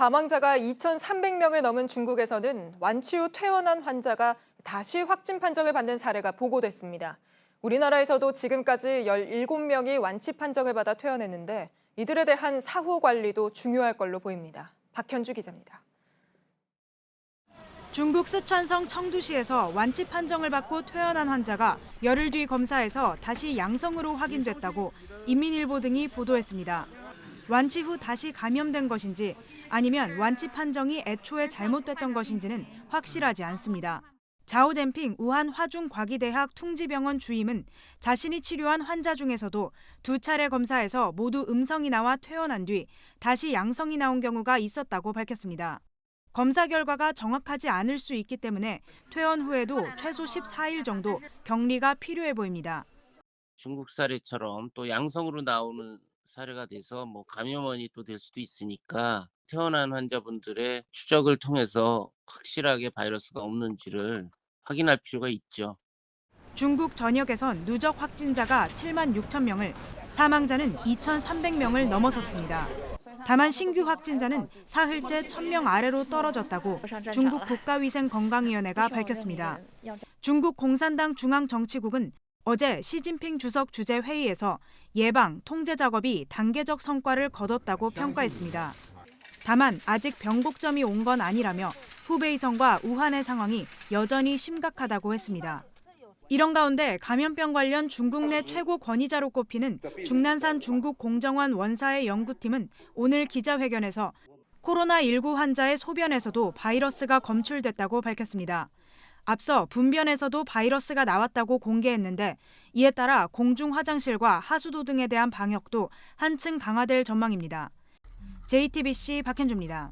사망자가 2,300명을 넘은 중국에서는 완치 후 퇴원한 환자가 다시 확진 판정을 받는 사례가 보고됐습니다. 우리나라에서도 지금까지 17명이 완치 판정을 받아 퇴원했는데 이들에 대한 사후 관리도 중요할 걸로 보입니다. 박현주 기자입니다. 중국 쓰촨성 청두시에서 완치 판정을 받고 퇴원한 환자가 열흘 뒤 검사에서 다시 양성으로 확인됐다고 인민일보 등이 보도했습니다. 완치 후 다시 감염된 것인지 아니면 완치 판정이 애초에 잘못됐던 것인지는 확실하지 않습니다. 자오젠핑 우한 화중과기대학 퉁지병원 주임은 자신이 치료한 환자 중에서도 2차례 검사에서 모두 음성이 나와 퇴원한 뒤 다시 양성이 나온 경우가 있었다고 밝혔습니다. 검사 결과가 정확하지 않을 수 있기 때문에 퇴원 후에도 최소 14일 정도 격리가 필요해 보입니다. 중국 사례처럼 또 양성으로 나오는 사례가 돼서 감염원이 또 될 수도 있으니까 퇴원한 환자분들의 추적을 통해서 확실하게 바이러스가 없는지를 확인할 필요가 있죠. 중국 전역에선 누적 확진자가 7만 6천 명을, 사망자는 2,300명을 넘어섰습니다. 다만 신규 확진자는 사흘째 1,000명 아래로 떨어졌다고 중국 국가위생건강위원회가 밝혔습니다. 중국 공산당 중앙정치국은 어제 시진핑 주석 주재 회의에서 예방, 통제 작업이 단계적 성과를 거뒀다고 평가했습니다. 다만 아직 변곡점이 온 건 아니라며 후베이성과 우한의 상황이 여전히 심각하다고 했습니다. 이런 가운데 감염병 관련 중국 내 최고 권위자로 꼽히는 중난산 중국 공정원 원사의 연구팀은 오늘 기자회견에서 코로나19 환자의 소변에서도 바이러스가 검출됐다고 밝혔습니다. 앞서 분변에서도 바이러스가 나왔다고 공개했는데 이에 따라 공중 화장실과 하수도 등에 대한 방역도 한층 강화될 전망입니다. JTBC 박현주입니다.